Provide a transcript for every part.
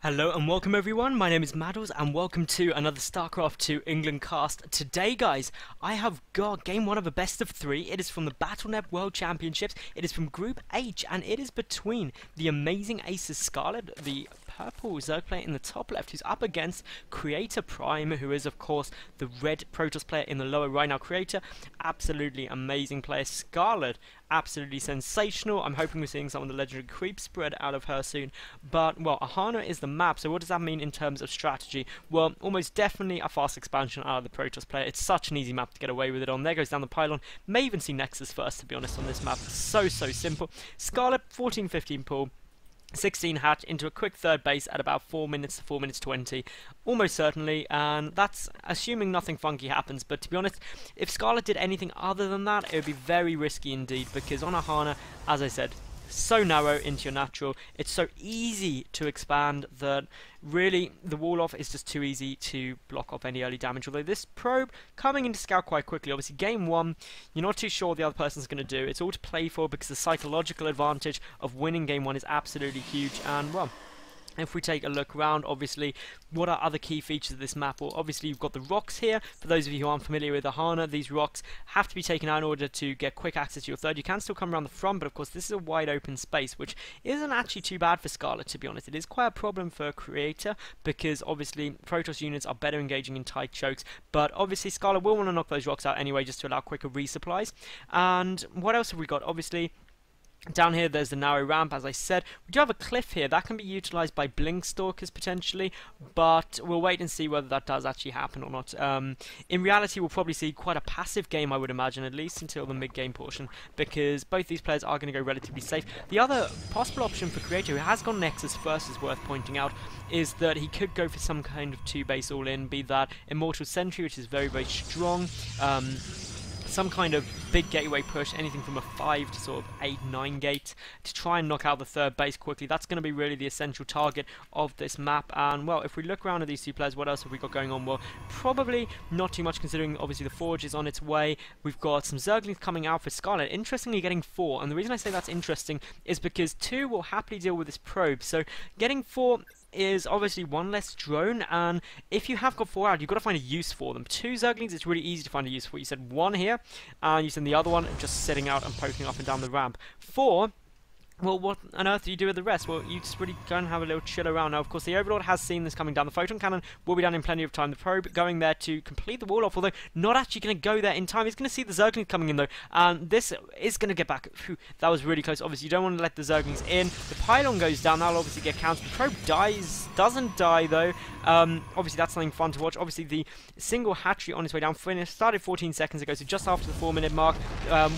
Hello and welcome everyone, my name is Maddles and welcome to another Starcraft 2 England cast. Today guys, I have got game 1 of a best of 3. It is from the Battle.net World Championships, it is from Group H and it is between the amazing aces Scarlett, the purple ZvP player in the top left, who's up against CreatorPrime, who is of course the red Protoss player in the lower right. Now Creator, absolutely amazing player. Scarlett, absolutely sensational. I'm hoping we're seeing some of the legendary creep spread out of her soon. But, well, Ahana is the map, so what does that mean in terms of strategy? Well, almost definitely a fast expansion out of the Protoss player. It's such an easy map to get away with it on. There goes down the pylon. May even see Nexus first, to be honest, on this map. So simple. Scarlett, 14-15 pull. 16 hatch into a quick third base at about 4 minutes to 4 minutes 20, almost certainly, and that's assuming nothing funky happens. But to be honest, if Scarlett did anything other than that, it would be very risky indeed, because on Ahana, as I said, so narrow into your natural, it's so easy to expand that really the wall off is just too easy to block off any early damage. Although this probe coming into scout quite quickly, obviously game 1 you're not too sure what the other person's going to do. It's all to play for because the psychological advantage of winning game 1 is absolutely huge. And well, if we take a look around, obviously, what are other key features of this map? Well, obviously, you've got the rocks here. For those of you who aren't familiar with Ahana, these rocks have to be taken out in order to get quick access to your third. You can still come around the front, but of course, this is a wide open space, which isn't actually too bad for Scarlett, to be honest. It is quite a problem for Creator, because obviously, Protoss units are better engaging in tight chokes, but obviously, Scarlett will want to knock those rocks out anyway, just to allow quicker resupplies. And what else have we got? Obviously, down here there's the narrow ramp, as I said. We do have a cliff here that can be utilised by blink stalkers potentially, but we'll wait and see whether that does actually happen or not. In reality, we'll probably see quite a passive game, I would imagine, at least until the mid-game portion, because both these players are going to go relatively safe. The other possible option for Creator, who has gone Nexus first, is worth pointing out, is that he could go for some kind of 2-base all-in, be that Immortal Sentry, which is very strong, some kind of big gateway push, anything from a 5 to sort of 8-9 gate, to try and knock out the third base quickly. That's going to be really the essential target of this map. And well, if we look around at these two players, what else have we got going on? Well, probably not too much, considering obviously the Forge is on its way. We've got some Zerglings coming out for Scarlett, interestingly getting 4, and the reason I say that's interesting is because 2 will happily deal with this probe, so getting 4 is obviously 1 less drone, and if you have got 4 out, you've got to find a use for them. 2 Zerglings, it's really easy to find a use for. You said 1 here, and you send the other one just sitting out and poking up and down the ramp. 4, well, what on earth do you do with the rest? Well, you just really go and have a little chill around. Now, of course, the Overlord has seen this coming down. The Photon Cannon will be done in plenty of time. The probe going there to complete the wall off, although not actually going to go there in time. He's going to see the Zerglings coming in, though, and this is going to get back. Phew, that was really close. Obviously, you don't want to let the Zerglings in. The pylon goes down. That'll obviously get countered. The probe dies. Doesn't die, though. Obviously, that's something fun to watch. Obviously, the single hatchery on its way down finished. Started 14 seconds ago, so just after the 4-minute mark.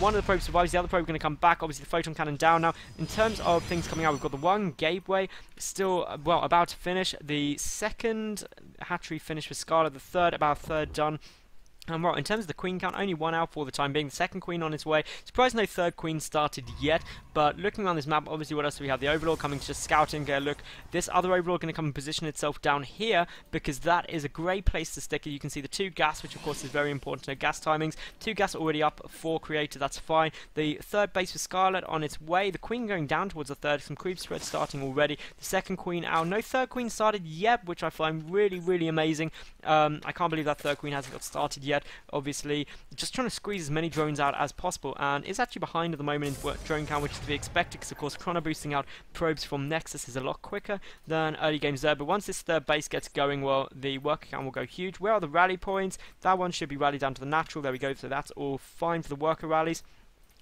One of the probes survives. The other probe going to come back. Obviously, the Photon Cannon down now. In terms of things coming out, we've got the 1 gateway still, well, about to finish. The second hatchery finished for Scarlett. The third, about a third done. And well, in terms of the queen count, only 1 out for the time being. The second queen on its way. Surprised no third queen started yet, but looking on this map, obviously what else do we have? The Overlord coming to just scout and get a look. This other Overlord going to come and position itself down here, because that is a great place to stick it. You can see the 2 gas, which of course is very important. No gas timings. 2 gas already up for Creator, that's fine. The third base for Scarlett on its way. The queen going down towards the third. Some creep spread starting already. The second queen out. No third queen started yet, which I find really amazing. I can't believe that third queen hasn't got started yet. Obviously, just trying to squeeze as many drones out as possible, and is actually behind at the moment in drone count, which is to be expected, because of course chrono boosting out probes from Nexus is a lot quicker than early games there. But once this third base gets going, well, the worker count will go huge. Where are the rally points? That one should be rallied down to the natural. There we go. So that's all fine for the worker rallies.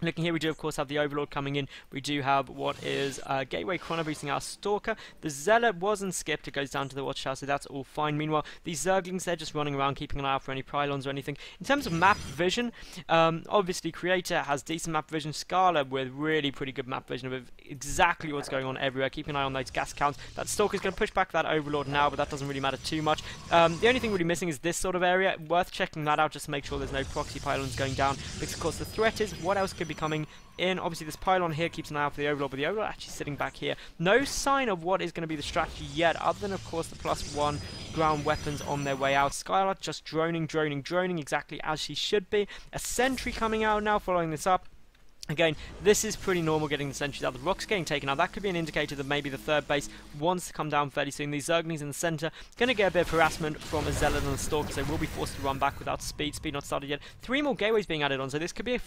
Looking here, we do of course have the Overlord coming in. We do have what is Gateway chrono boosting our Stalker. The Zealot wasn't skipped, it goes down to the Watchtower, so that's all fine. Meanwhile, these Zerglings, they're just running around keeping an eye out for any pylons or anything. In terms of map vision, obviously Creator has decent map vision. Scarlett with really pretty good map vision of exactly what's going on everywhere. Keep an eye on those gas counts. That Stalker's going to push back that Overlord now, but that doesn't really matter too much. The only thing really missing is this sort of area. Worth checking that out just to make sure there's no proxy pylons going down, because of course the threat is what else could be coming in. Obviously this pylon here keeps an eye out for the Overlord, but the Overlord actually sitting back here. No sign of what is going to be the strategy yet, other than of course the +1 ground weapons on their way out. Scarlett just droning exactly as she should be. A sentry coming out now following this up. Again, this is pretty normal getting the sentries out. The rock's getting taken out. That could be an indicator that maybe the third base wants to come down fairly soon. These Zerglings in the center going to get a bit of harassment from a Zealot and a Stalker, so they will be forced to run back without speed. Speed not started yet. 3 more gateways being added on, so this could be a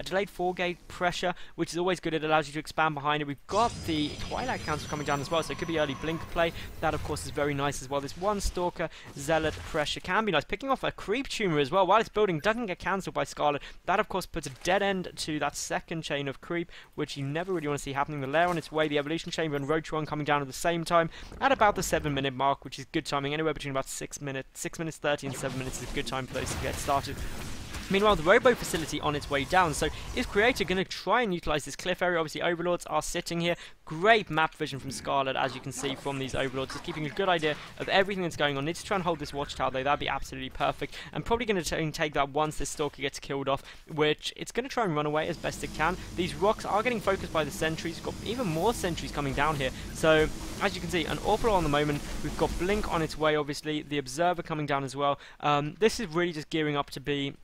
delayed 4-gate pressure, which is always good. It allows you to expand behind it. We've got the Twilight Council coming down as well, so it could be early blink play. That, of course, is very nice as well. This one Stalker Zealot pressure can be nice. Picking off a creep tumor as well while it's building doesn't get cancelled by Scarlett. That, of course, puts a dead end to that second chain of creep, which you never really want to see happening. The lair on its way, the evolution chamber and Roach-1 coming down at the same time at about the 7-minute mark, which is good timing. Anywhere between about 6 minutes 30 and 7 minutes is a good time for those to get started. Meanwhile, the Robo facility on its way down, so is Creator going to try and utilize this cliff area? Obviously, Overlords are sitting here. Great map vision from Scarlett, as you can see from these Overlords. Just keeping a good idea of everything that's going on. Need to try and hold this watchtower, though. That'd be absolutely perfect. And probably going to take that once this Stalker gets killed off, which it's going to try and run away as best it can. These rocks are getting focused by the sentries. We've got even more sentries coming down here. So, as you can see, an awful lot on the moment. We've got Blink on its way, obviously. The Observer coming down as well. This is really just gearing up to be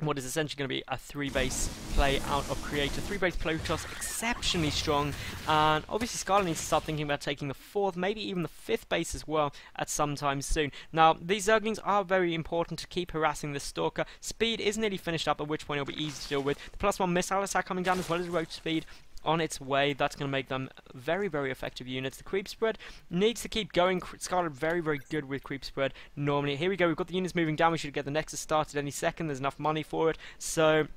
what is essentially going to be a 3-base play out of Creator. 3-base Protoss, exceptionally strong, and obviously Scarlett needs to start thinking about taking the 4th, maybe even the 5th base as well at some time soon. Now, these Zerglings are very important to keep harassing the Stalker. Speed is nearly finished up, at which point it'll be easy to deal with. The +1 missile attack coming down as well as Roach speed on its way. That's going to make them very, very effective units. The creep spread needs to keep going. Scarlett very, very good with creep spread normally. Here we go. We've got the units moving down. We should get the Nexus started any second. There's enough money for it. So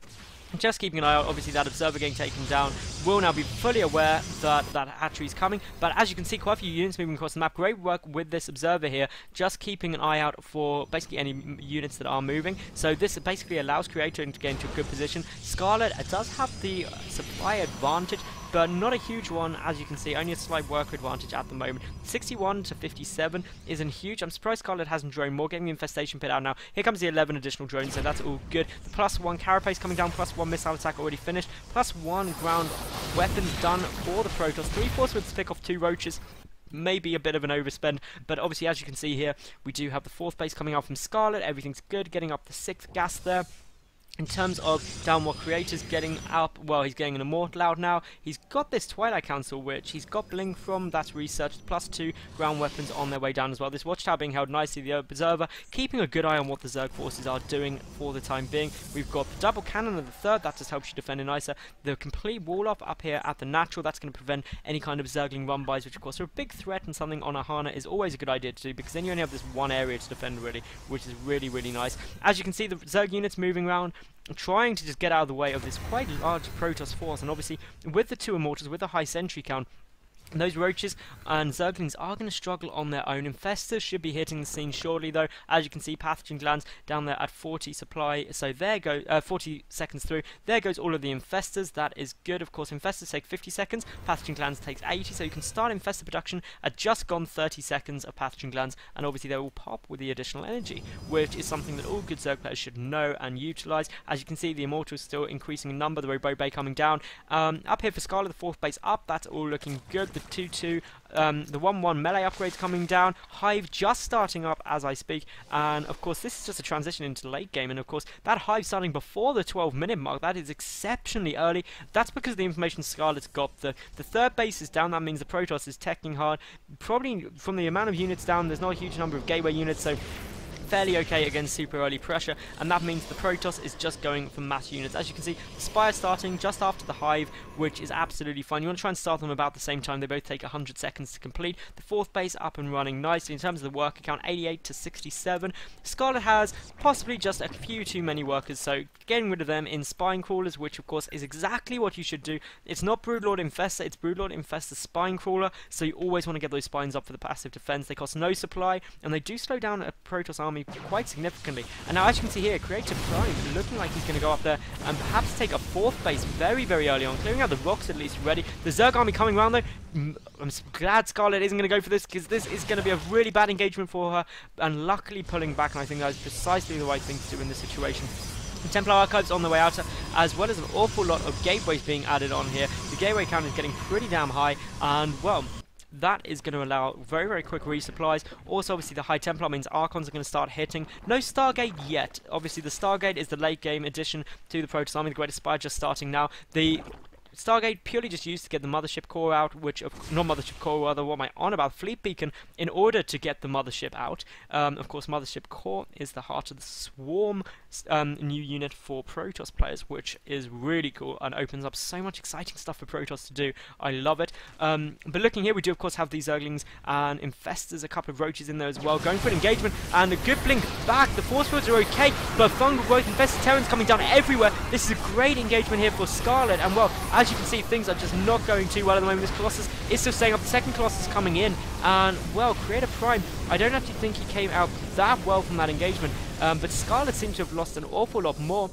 just keeping an eye out. Obviously that Observer getting taken down. Will now be fully aware that that hatchery is coming, but as you can see, quite a few units moving across the map. Great work with this Observer here, just keeping an eye out for basically any units that are moving. So this basically allows Creator to get into a good position. Scarlett does have the supply advantage, but not a huge one, as you can see. Only a slight worker advantage at the moment. 61 to 57 isn't huge. I'm surprised Scarlett hasn't droned more, getting the Infestation Pit out now. Here comes the 11 additional drones, so that's all good. The +1 Carapace coming down, +1 missile attack already finished, +1 ground weapon done for the Protoss. 3 Force to pick off 2 Roaches. Maybe a bit of an overspend, but obviously, as you can see here, we do have the 4th base coming out from Scarlett. Everything's good, getting up the 6th gas there. In terms of downward Creators getting up, well, he's getting an Immortal out now. He's got this Twilight Council, which he's got Blink from. That's researched. +2 ground weapons on their way down as well. This watchtower being held nicely. The Observer keeping a good eye on what the Zerg forces are doing for the time being. We've got the double cannon of the 3rd. That just helps you defend nicer. The complete wall up here at the natural. That's going to prevent any kind of Zergling run-bys, which of course are a big threat, and something on a Hana is always a good idea to do, because then you only have this one area to defend really, which is really, really nice. As you can see, the Zerg units moving around, trying to just get out of the way of this quite large Protoss force, and obviously with the 2 Immortals, with the high sentry count, those Roaches and Zerglings are going to struggle on their own. Infestors should be hitting the scene shortly, though. As you can see, Pathogen Glands down there at 40 supply. So there go 40 seconds through. There goes all of the Infestors. That is good. Of course, Infestors take 50 seconds. Pathogen Glands takes 80. So you can start Infestor production at just gone 30 seconds of Pathogen Glands. And obviously, they will pop with the additional energy, which is something that all good Zerg players should know and utilize. As you can see, the Immortals still increasing in number. The Robo Bay coming down. Up here for Scarlett, the 4th base up. That's all looking good. The 2-2, the 1-1 melee upgrades coming down. Hive just starting up as I speak, and of course this is just a transition into late game, and of course that Hive starting before the 12-minute mark, that is exceptionally early. That's because the information Scarlett's got. The 3rd base is down. That means the Protoss is teching hard. Probably from the amount of units down, there's not a huge number of gateway units, so fairly okay against super early pressure, and that means the Protoss is just going for mass units. As you can see, the Spire starting just after the Hive, which is absolutely fine. You want to try and start them about the same time. They both take 100 seconds to complete. The 4th base up and running nicely. In terms of the worker count, 88 to 67. Scarlett has possibly just a few too many workers, so getting rid of them in Spine Crawlers, which of course is exactly what you should do. It's not Broodlord Infestor, it's Broodlord Infestor Spine Crawler, so you always want to get those spines up for the passive defense. They cost no supply, and they do slow down a Protoss army quite significantly. And now, as you can see here, CreatorPrime looking like he's going to go up there and perhaps take a 4th base very, very early on, clearing out the rocks at least ready. The Zerg army coming around though. I'm glad Scarlett isn't going to go for this, because this is going to be a really bad engagement for her, and luckily pulling back, and I think that is precisely the right thing to do in this situation. The Templar Archives on the way out, as well as an awful lot of gateways being added on here. The gateway count is getting pretty damn high, and well, that is going to allow very, very quick resupplies. Also, obviously, the high Templar means Archons are going to start hitting. No Stargate yet. Obviously, the Stargate is the late game addition to the Protoss Army. The Greatest Spire just starting now. The Stargate purely just used to get the Mothership Core out, which, not Mothership Core, rather, what am I on about? Fleet Beacon, in order to get the Mothership out. Of course, Mothership Core is the Heart of the Swarm new unit for Protoss players, which is really cool and opens up so much exciting stuff for Protoss to do. I love it. But looking here, we do, of course, have these Zerglings and Infestors, a couple of Roaches in there as well, going for an engagement, and a good blink back. The Force Fields are okay, but Fungal Growth, Infested Terrans coming down everywhere. This is a great engagement here for Scarlett, and well, as you can see, things are just not going too well at the moment. This Colossus is still staying up. The second Colossus coming in, and well, CreatorPrime, I don't actually think he came out that well from that engagement, but Scarlett seems to have lost an awful lot more.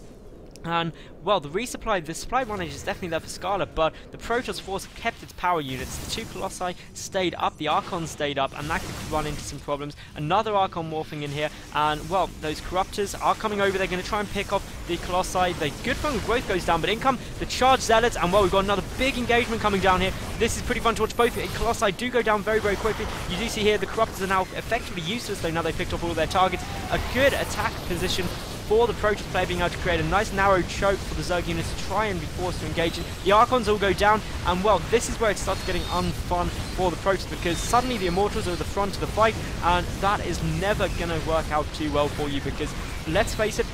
And, well, the supply advantage is definitely there for Scarlett, but the Protoss force kept its power units. The two Colossi stayed up, the Archons stayed up, and that could run into some problems. Another Archon morphing in here, and, well, those Corruptors are coming over. They're going to try and pick off the Colossi. The good Fungal Growth goes down, but in come the Charged Zealots, and, well, we've got another big engagement coming down here. This is pretty fun to watch. Both Colossi do go down very, very quickly. You do see here the Corruptors are now effectively useless, though now they've picked off all their targets. A good attack position for the Protoss player, being able to create a nice narrow choke for the Zerg units to try and be forced to engage in. The Archons all go down, and well, this is where it starts getting unfun for the Protoss, because suddenly the Immortals are at the front of the fight, and that is never going to work out too well for you, because let's face it,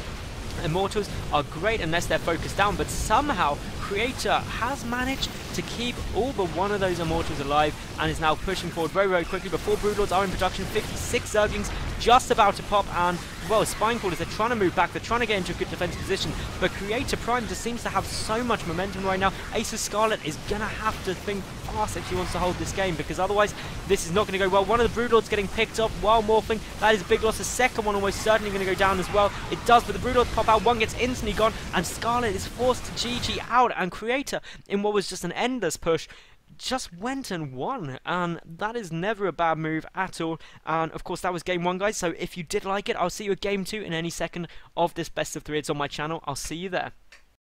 Immortals are great unless they're focused down, but somehow Creator has managed to keep all but one of those Immortals alive and is now pushing forward very, very quickly. But 4 Broodlords are in production, 56 Zerglings just about to pop, and well, Spine Crawlers, they're trying to move back, they're trying to get into a good defensive position, but CreatorPrime just seems to have so much momentum right now. Ace Scarlett is going to have to think fast if she wants to hold this game, because otherwise this is not going to go well. One of the Broodlords getting picked up while morphing, that is a big loss. The second one almost certainly going to go down as well. It does, but the Broodlords pop out, one gets instantly gone, and Scarlett is forced to GG out, and Creator, in what was just an endless push, just went and won, and that is never a bad move at all. And of course, that was game 1, guys, so if you did like it, I'll see you at game 2 in any second of this best of 3. It's on my channel. I'll see you there.